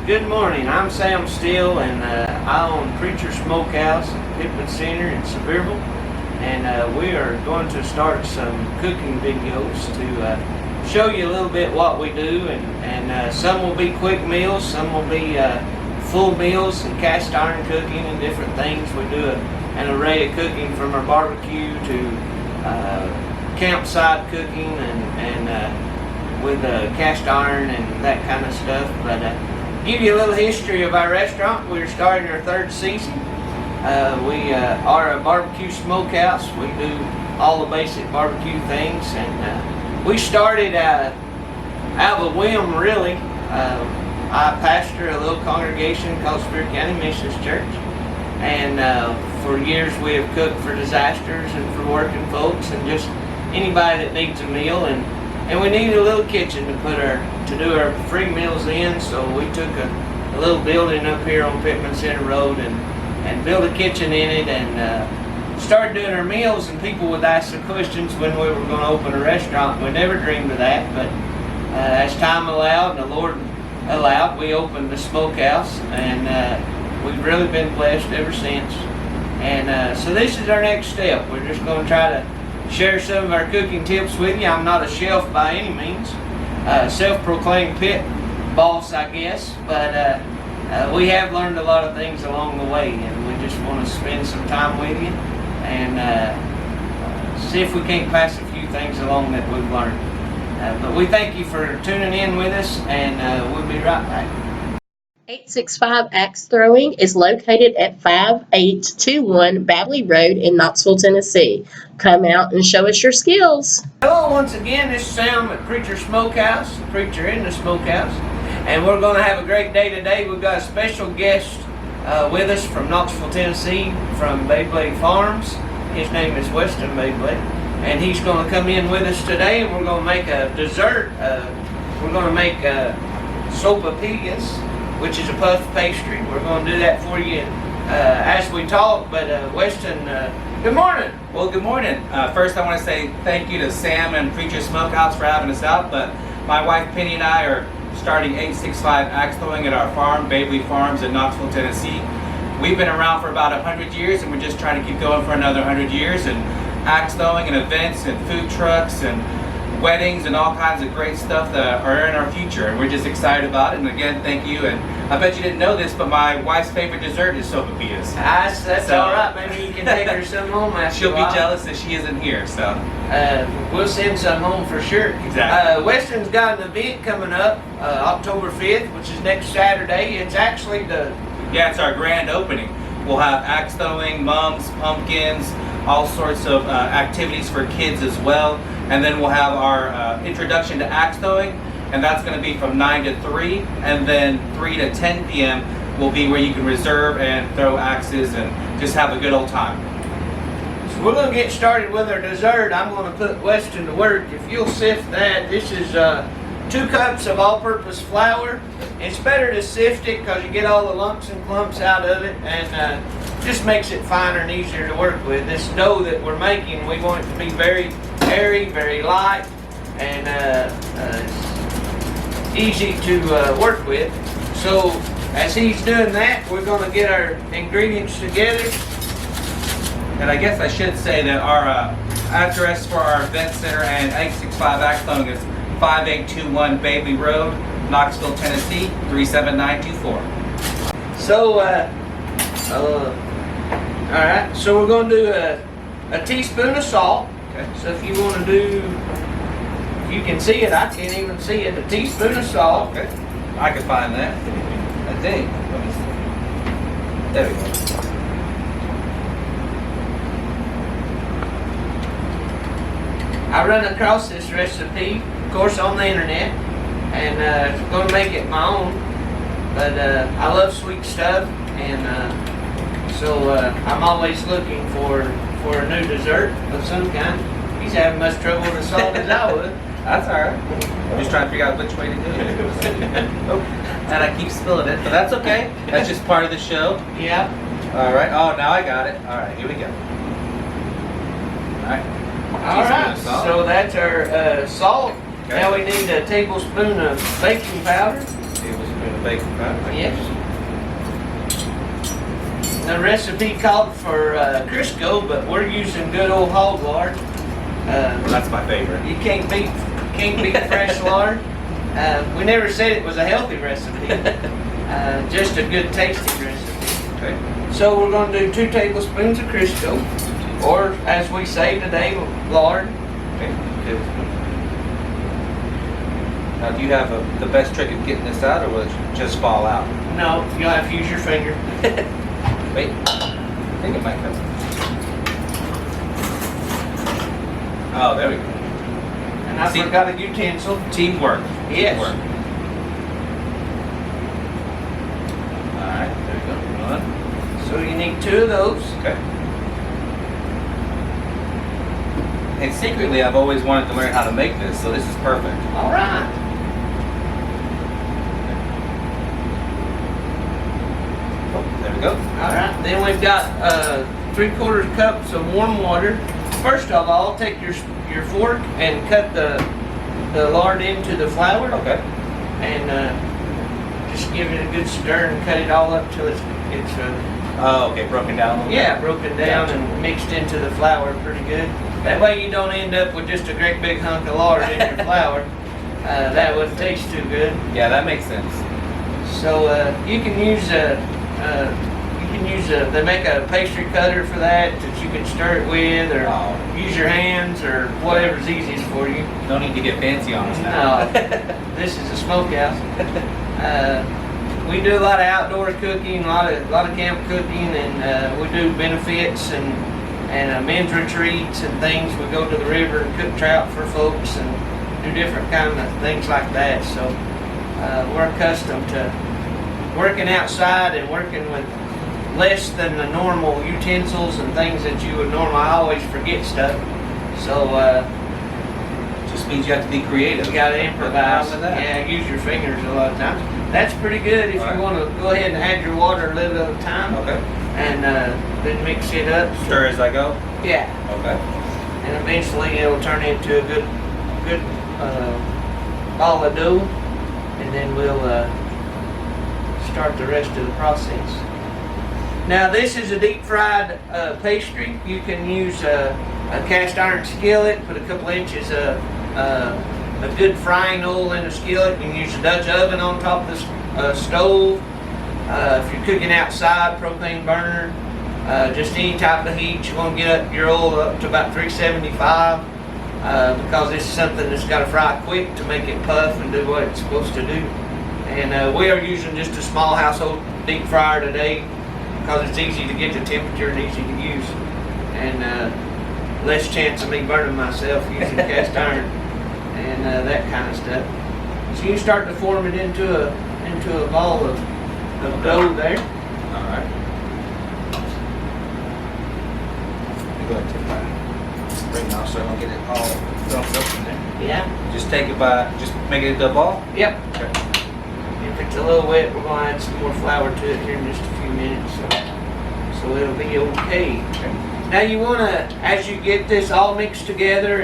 Good morning. I'm Sam Steele, and I own Preacher Smokehouse at Pittman Center in Sevierville. And we are going to start some cooking videos to show you a little bit what we do. And some will be quick meals, some will be full meals and cast iron cooking and different things. We do an array of cooking from our barbecue to campsite cooking and with cast iron and that kind of stuff. But give you a little history of our restaurant. We're starting our third season. We are a barbecue smokehouse. We do all the basic barbecue things, and we started out of a whim, really. I pastor a little congregation called Spirit County Missions Church, and for years we have cooked for disasters and for working folks and just anybody that needs a meal, and we needed a little kitchen to do our free meals in, so we took a little building up here on Pittman Center Road and built a kitchen in it and started doing our meals. And people would ask the questions when we were going to open a restaurant. We never dreamed of that, but as time allowed and the Lord allowed, we opened the Smokehouse, and we've really been blessed ever since. And so this is our next step. We're just going to try to share some of our cooking tips with you. I'm not a chef by any means, self-proclaimed pit boss, I guess, but we have learned a lot of things along the way, and we just want to spend some time with you and see if we can't pass a few things along that we've learned. But we thank you for tuning in with us, and we'll be right back. 865 Axe Throwing is located at 5821 Babelay Road in Knoxville, Tennessee. Come out and show us your skills. Hello, once again, this is Sam at Preacher Smokehouse, the preacher in the smokehouse, and we're going to have a great day today. We've got a special guest with us from Knoxville, Tennessee, from Babelay Farms. His name is Weston Babelay, and he's going to come in with us today, and we're going to make a dessert. We're going to make Sopapillas, which is a puff pastry. We're going to do that for you as we talk. But Weston, good morning. Well, good morning. First, I want to say thank you to Sam and Preacher Smokehouse for having us out. But my wife Penny and I are starting 865 Axe Throwing at our farm, Babelay Farms in Knoxville, Tennessee. We've been around for about 100 years, and we're just trying to keep going for another 100 years. And axe throwing and events and food trucks and weddings and all kinds of great stuff that are in our future, and we're just excited about it. And again, thank you. And I bet you didn't know this, but my wife's favorite dessert is Sopapillas. That's so, all right. Maybe you can take her some home after she'll be jealous that she isn't here. So we'll send some home for sure. Exactly. Weston's got an event coming up October 5th, which is next Saturday. It's actually it's our grand opening. We'll have axe throwing, mums, pumpkins, all sorts of activities for kids as well. And then we'll have our introduction to axe throwing, and that's going to be from 9 to 3, and then 3 to 10 p.m. will be where you can reserve and throw axes and just have a good old time. So we're going to get started with our dessert. I'm going to put Weston to work. If you'll sift that, this is 2 cups of all-purpose flour. It's better to sift it because you get all the lumps and clumps out of it, and just makes it finer and easier to work with. This dough that we're making, we want it to be very airy, very light, and easy to work with. So as he's doing that, we're going to get our ingredients together. And I guess I should say that our address for our event center and 865 Axe Throwing is 5821 Babelay Road, Knoxville, Tennessee, 37924. So, all right. So we're going to do a teaspoon of salt. Okay. So if you want to do, if you can see it, I can't even see it. A teaspoon of salt. Okay. I can find that. I think. Let me see. There we go. I run across this recipe, of course, on the internet, and I'm going to make it my own. But I love sweet stuff, and so I'm always looking for a new dessert of some kind. He's having much trouble with the salt as I would. That's all right. I'm just trying to figure out which way to do it. Oh, and I keep spilling it, but that's okay. That's just part of the show. Yeah. All right. Oh, now I got it. All right, here we go. All right. All right. So that's our salt. Okay. Now we need a tablespoon of baking powder. Tablespoon bacon fat. Yes. The recipe called for Crisco, but we're using good old hog lard. That's my favorite. You can't beat fresh lard. We never said it was a healthy recipe, just a good tasting recipe. Okay. So we're going to do 2 tablespoons of Crisco, or as we say today, lard. Okay. Good. Now, do you have the best trick of getting this out, or will it just fall out? No, you'll have to use your finger. Wait, I think it might come. Oh, there we go. And I See? forgot a utensil. Teamwork. Yes. Teamwork. All right, there we go. One. So you need 2 of those. Okay. And secretly, I've always wanted to learn how to make this, so this is perfect. All right. There we go. All right. Then we've got 3/4 cups of warm water. First of all, take your fork and cut the lard into the flour. Okay. And just give it a good stir and cut it all up till it's Oh, okay, broken down a little yeah, broken down Gotcha. and mixed into the flour pretty good. That way you don't end up with just a great big hunk of lard in your flour. That wouldn't taste too good. bit. Yeah, that makes sense. So you can use they make a pastry cutter for that you can stir it with, or Oh. use your hands, or whatever's easiest for you. No need to get fancy on us now. No, this is a smokehouse. We do a lot of outdoor cooking, a lot of camp cooking, and we do benefits and men's retreats and things. We go to the river and cook trout for folks and do different kind of things like that. So we're accustomed to working outside and working with less than the normal utensils and things that you would normally. I always forget stuff. So Just means you have to be creative. you gotta improvise. Nothing wrong with that. Yeah, use your fingers a lot of times. That's pretty good if Right. you want to go ahead and add your water a little at a time. Okay. And then mix it up. Stir as I go. Yeah, Okay. and eventually it'll turn into a good ball of dough, and then we'll start the rest of the process. Now this is a deep fried pastry. You can use a cast iron skillet, put a couple inches of a good frying oil in the skillet. You can use a Dutch oven on top of the stove. If you're cooking outside, propane burner, just any type of heat. You want to get your oil up to about 375 because this is something that's got to fry quick to make it puff and do what it's supposed to do. And we are using just a small household deep fryer today because it's easy to get the temperature and easy to use, and less chance of me burning myself using cast iron and that kind of stuff. So you start to form it into a ball of dough there. All right. Let me go ahead and take my ring off so I don't get it all dumped up in there. Yeah. Just take it just make it into a ball. Yep. Okay. If it's a little wet, we're gonna add some more flour to it here in just a few minutes, so it'll be okay. Now you wanna, as you get this all mixed together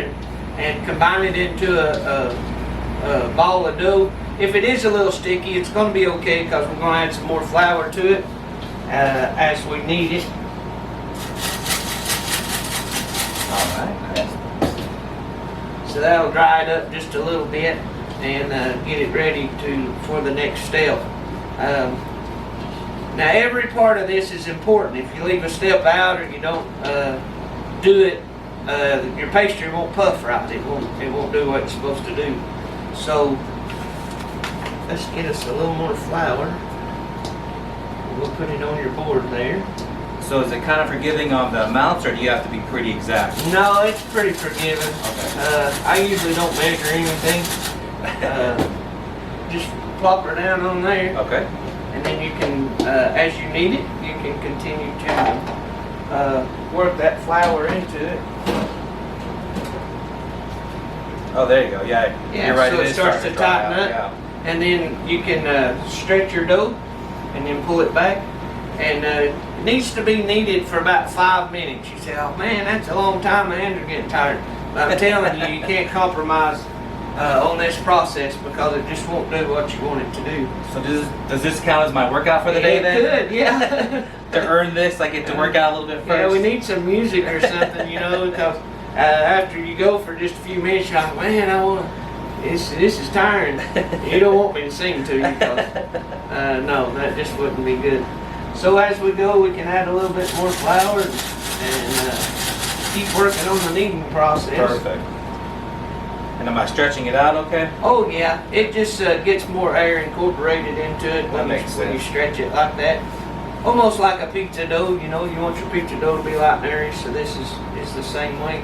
and combine it into a ball of dough, if it is a little sticky, it's gonna be okay because we're gonna add some more flour to it as we need it. All right. So that'll dry it up just a little bit and get it ready for the next step. Now every part of this is important. If you leave a step out or you don't do it, your pastry won't puff right. It won't do what it's supposed to do. So let's get us a little more flour. We'll put it on your board there. So is it kind of forgiving on the amounts, or do you have to be pretty exact? No, it's pretty forgiving. Okay. I usually don't measure anything. Just plop her down on there. Okay. And then you can, as you need it, you can continue to work that flour into it. Oh, there you go. Yeah. Yeah, You're right. so it is starts starting to dry tighten out. up. And then you can stretch your dough and then pull it back. And it needs to be kneaded for about 5 minutes. You say, oh man, that's a long time, my hands are getting tired. But I'm telling you, you can't compromise on this process because it just won't do what you want it to do. So does this count as my workout for the day then? Good, yeah. To earn this, I get to work out a little bit first. Yeah, we need some music or something, you know, because after you go for just a few minutes, you're like, man, I want. This is tiring. You don't want me to sing to you because no, that just wouldn't be good. So as we go, we can add a little bit more flour and keep working on the kneading process. Perfect. And am I stretching it out okay? Oh yeah, it just gets more air incorporated into it when you stretch it like that. Almost like a pizza dough, you know, you want your pizza dough to be light and airy, so this is the same way.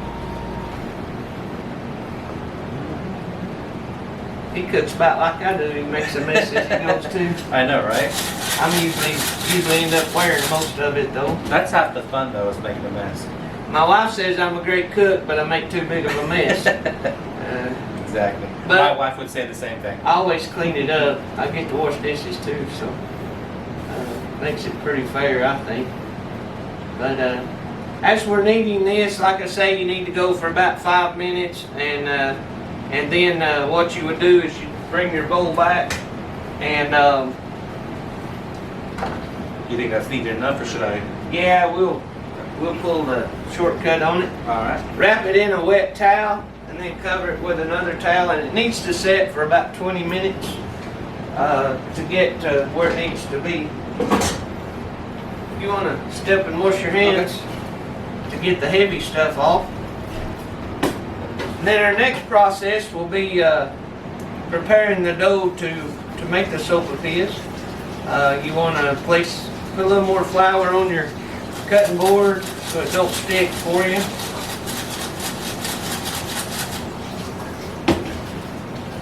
He cooks about like I do, he makes a mess as he goes too. I know, right? I'm usually end up wearing most of it though. That's half the fun though, is making a mess. My wife says I'm a great cook, but I make too big of a mess. Exactly. But my wife would say the same thing. I always clean it up. I get to wash dishes too, so makes it pretty fair, I think. But as we're kneading this, like I say, you need to go for about 5 minutes, and then what you would do is you bring your bowl back, and You think that's neat enough, or should I? yeah, we'll pull the shortcut on it. All right. Wrap it in a wet towel, and then cover it with another towel, and it needs to set for about 20 minutes to get to where it needs to be. You want to step and wash your hands to get the heavy stuff off. And then our next process will be preparing the dough to make the sopapillas. You want to put a little more flour on your cutting board so it don't stick for you.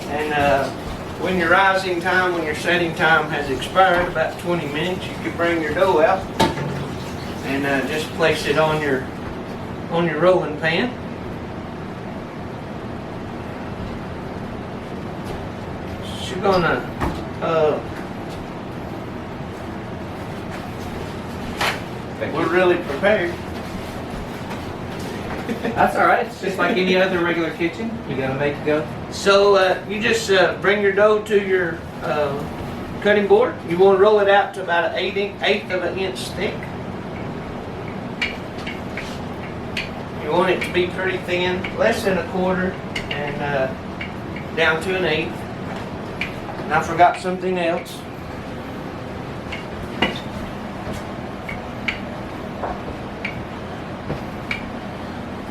And when your rising time, when your setting time has expired, about 20 minutes, you can bring your dough out and just place it on your rolling pan. So you're gonna we're really prepared. That's all right. It's just like any other regular kitchen. You gotta make it go. So you just bring your dough to your cutting board. You want to roll it out to about an eighth of an inch thick. You want it to be pretty thin, less than a quarter, and down to an eighth. And I forgot something else.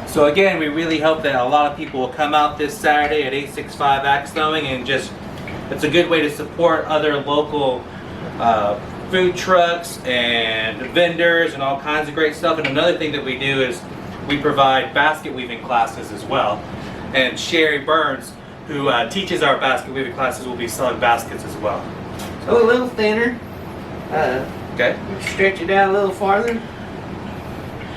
So again, we really hope that a lot of people will come out this Saturday at 865 Axe Throwing, and it's a good way to support other local food trucks and vendors and all kinds of great stuff. And another thing that we do is we provide basket weaving classes as well. And Sherry Burns, who teaches our basket weaving classes, will be selling baskets as well. So a little thinner. Okay. Stretch it out a little farther.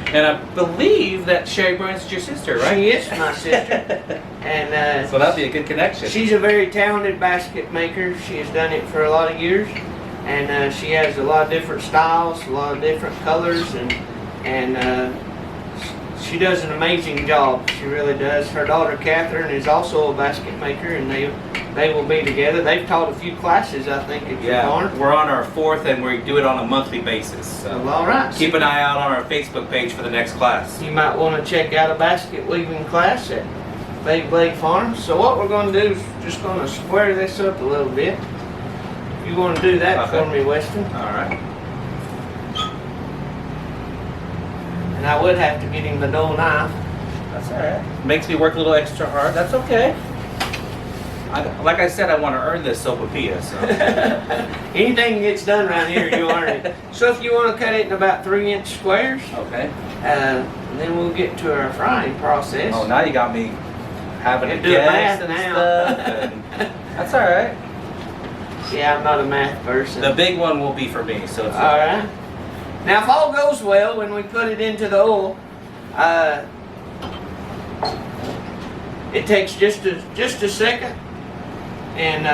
And I believe that Sherry Burns is your sister, right? She is my sister. And so that'd be a good connection. She's a very talented basket maker. She has done it for a lot of years. And she has a lot of different styles, a lot of different colors, and she does an amazing job. She really does. Her daughter Catherine is also a basket maker, and they will be together. They've taught a few classes, I think, at your farm. We're on our 4th, and we do it on a monthly basis. So well, all right. Keep an eye out on our Facebook page for the next class. You might want to check out a basket weaving class at Babelay Farm. So what we're going to do is just going to square this up a little bit. If you want to do that for me, Weston. All right. And I would have to get him the dough knife. That's all right. Makes me work a little extra hard. That's okay. Like I said, I want to earn this sopapilla. So. Anything gets done around here, you earn it. So if you want to cut it in about 3-inch squares, okay. Then we'll get to our frying process. Oh, now you got me having to do guess math and now. stuff. That's all right. Yeah, I'm not a math person. The big one will be for me. So it's all right. Now, if all goes well, when we put it into the oil, it takes just a second. And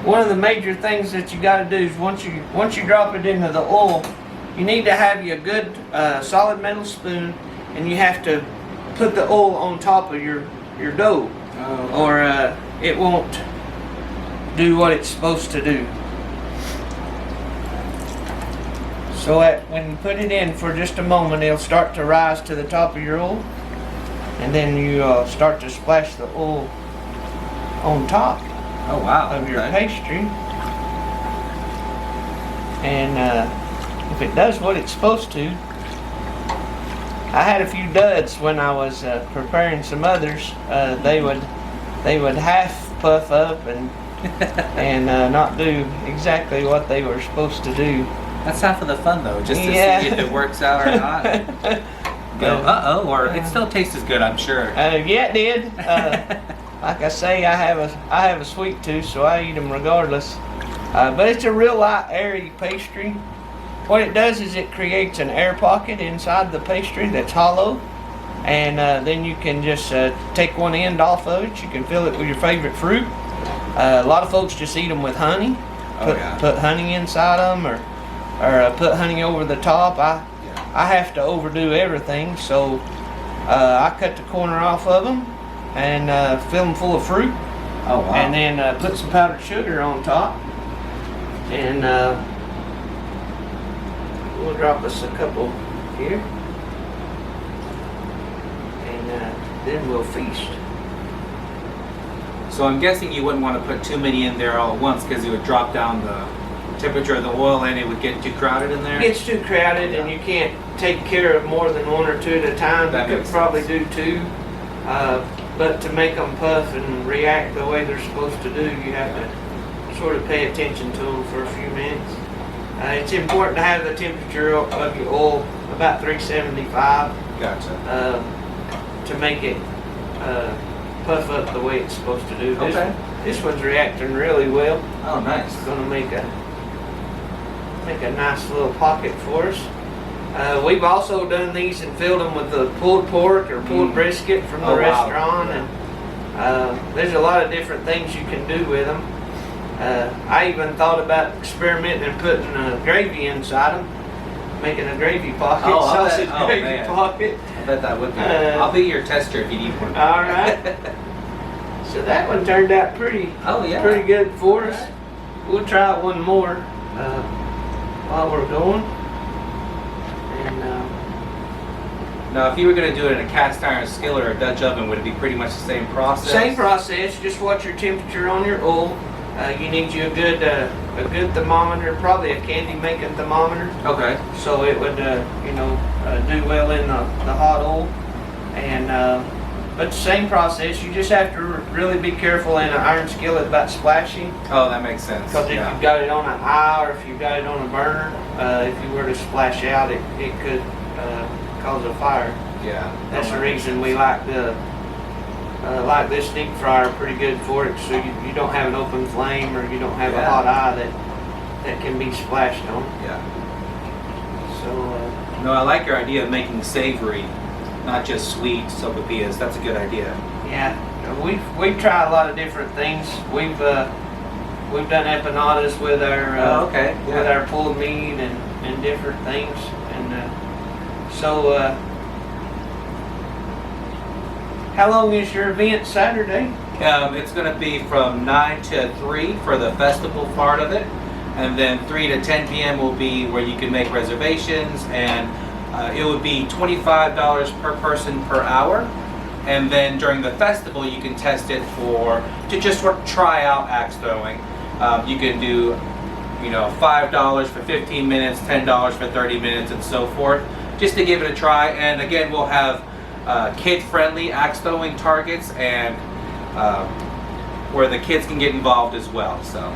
one of the major things that you got to do is once you drop it into the oil, you need to have you a good solid metal spoon, and you have to put the oil on top of your your dough, or it won't do what it's supposed to do. So when you put it in for just a moment, it'll start to rise to the top of your oil, and then you start to splash the oil on top of your pastry. And if it does what it's supposed to, I had a few duds when I was preparing some others. They would half puff up and not do exactly what they were supposed to do. That's half of the fun, though, just to see if it works out or not. Go, or it still tastes as good, I'm sure. Yeah, it did. Like I say, I have a sweet tooth, so I eat them regardless. But it's a real light, airy pastry. What it does is it creates an air pocket inside the pastry that's hollow, and then you can just take one end off of it. You can fill it with your favorite fruit. A lot of folks just eat them with honey. Put honey inside them, or put honey over the top. I have to overdo everything, so I cut the corner off of them and fill them full of fruit. Oh, wow. And then put some powdered sugar on top, and we'll drop us a couple here, and then we'll feast. So I'm guessing you wouldn't want to put too many in there all at once, because it would drop down the temperature of the oil and it would get too crowded in there? It gets too crowded, and you can't take care of more than one or two at a time. You could probably do two, but to make them puff and react the way they're supposed to do, you have to sort of pay attention to them for a few minutes. It's important to have the temperature of your oil about 375. Gotcha. To make it puff up the way it's supposed to do. This one's reacting really well. Oh, nice. It's going to make a nice little pocket for us. We've also done these and filled them with the pulled pork or pulled brisket from the restaurant, and there's a lot of different things you can do with them. I even thought about experimenting and putting gravy inside them, making a gravy pocket, sausage gravy pocket. I bet that would be. I'll be your tester if you need one. All right. So that one turned out pretty good for us. We'll try one more while we're going. And now, if you were going to do it in a cast iron skillet or a Dutch oven, would it be pretty much the same process? Same process. Just watch your temperature on your oil. You need you a good thermometer, probably a candy making thermometer. Okay. So it would do well in the hot oil. And but the same process. You just have to really be careful in an iron skillet about splashing. Oh, that makes sense. Because if you've got it on an eye or if you've got it on a burner, if you were to splash out, it could cause a fire. Yeah. That's the reason we like this deep fryer pretty good for it, so you don't have an open flame or you don't have a hot eye that can be splashed on. Yeah. So. No, I like your idea of making savory, not just sweet sopapillas. That's a good idea. Yeah, we've tried a lot of different things. We've done empanadas with our with our pulled meat and different things, and so. How long is your event Saturday? It's going to be from 9 to 3 for the festival part of it, and then 3 to 10 p.m. will be where you can make reservations, and it would be $25 per person per hour. And then during the festival, you can test it to just try out axe throwing. You can do, $5 for 15 minutes, $10 for 30 minutes, and so forth, just to give it a try. And again, we'll have kid-friendly axe throwing targets, and where the kids can get involved as well. So,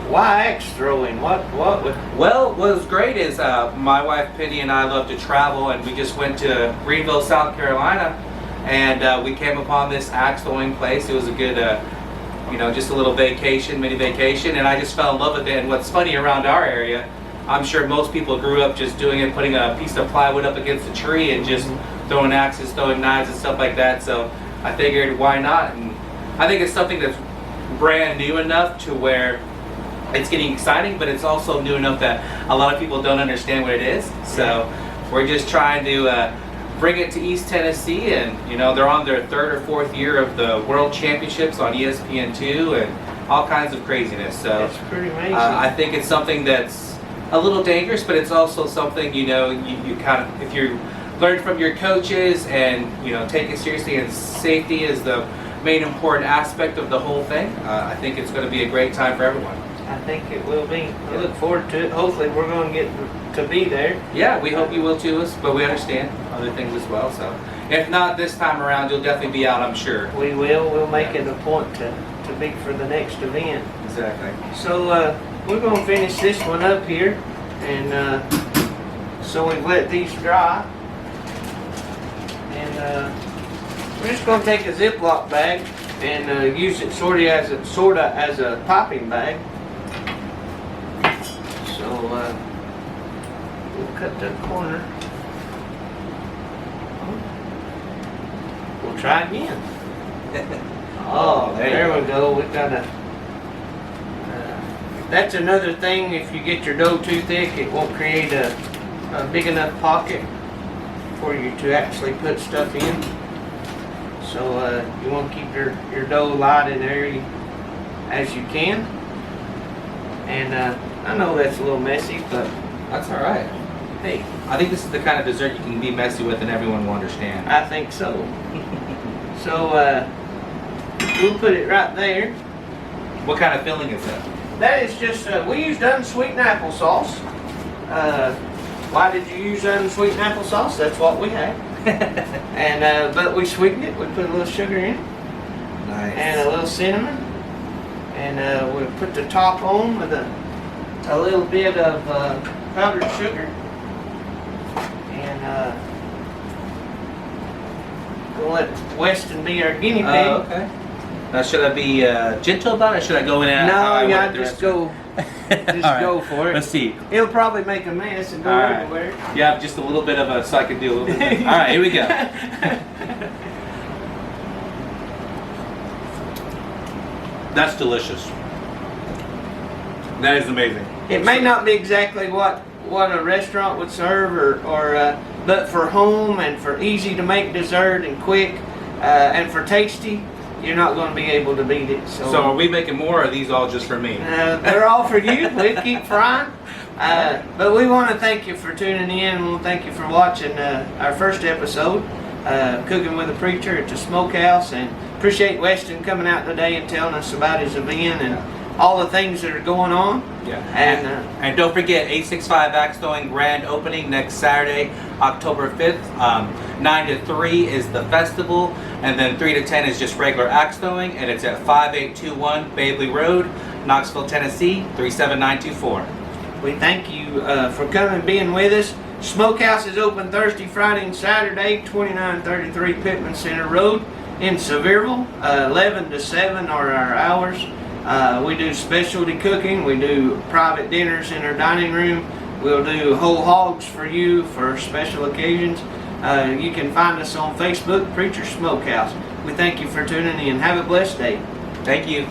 why axe throwing? What would? Well, what was great is my wife Penny and I love to travel, and we just went to Greenville, South Carolina, and we came upon this axe throwing place. It was a good, just a little mini vacation, and I just fell in love with it. And what's funny around our area, I'm sure most people grew up just doing it, putting a piece of plywood up against a tree and just throwing axes, throwing knives and stuff like that. So I figured, why not? And I think it's something that's brand new enough to where it's getting exciting, but it's also new enough that a lot of people don't understand what it is. So we're just trying to bring it to East Tennessee, and they're on their 3rd or 4th year of the World Championships on ESPN2 and all kinds of craziness. So That's pretty amazing. I think it's something that's a little dangerous, but it's also something you kind of, if you learn from your coaches and take it seriously, and safety is the main important aspect of the whole thing. I think it's going to be a great time for everyone. I think it will be. I look forward to it. Hopefully we're going to get to be there. Yeah, we hope you will too, but we understand other things as well. So if not this time around, you'll definitely be out, I'm sure. We will. We'll make it a point to be for the next event. Exactly. So we're going to finish this one up here, and so we've let these dry, and we're just going to take a Ziploc bag and use it sort of as a popping bag. So we'll cut that corner. We'll try again. Oh, there we go. We've got a. That's another thing. If you get your dough too thick, it won't create a big enough pocket for you to actually put stuff in. So you want to keep your dough light and airy as you can. And I know that's a little messy, but That's all right. hey, I think this is the kind of dessert you can be messy with and everyone will understand. I think so. So we'll put it right there. What kind of filling is that? That is just, we used unsweetened applesauce. Why did you use unsweetened applesauce? That's what we had. And but we sweetened it. We put a little sugar in, Nice. and a little cinnamon, and we put the top on with a little bit of powdered sugar, and we'll let Weston be our guinea pig. Okay. Now, should I be gentle about it, or should I go in and how I No, want yeah, it the just rest go. of it? Just All right. go for it. Let's see. It'll probably make a mess and go All right. everywhere. Yeah, just a little bit of a, so I can do a little bit. All right, here we go. That's delicious. That is amazing. It may not be exactly what a restaurant would serve, but for home and for easy to make dessert and quick and for tasty, you're not going to be able to beat it. So are we making more, or are these all just for me? They're all for you. We'll keep frying. But we want to thank you for tuning in, and we'll thank you for watching our first episode, Cooking with a Preacher at the Smokehouse, and appreciate Weston coming out today and telling us about his event and all the things that are going on. Yeah. And don't forget, 865 Axe Throwing grand opening next Saturday, October 5th. 9 to 3 is the festival, and then 3 to 10 is just regular axe throwing, and it's at 5821 Babelay Road, Knoxville, Tennessee, 37924. we thank you for coming and being with us. Smokehouse is open Thursday, Friday, and Saturday, 2933 Pittman Center Road in Sevierville. 11 to 7 are our hours. We do specialty cooking. We do private dinners in our dining room. We'll do whole hogs for you for special occasions. You can find us on Facebook, Preacher Smokehouse. We thank you for tuning in. Have a blessed day. Thank you.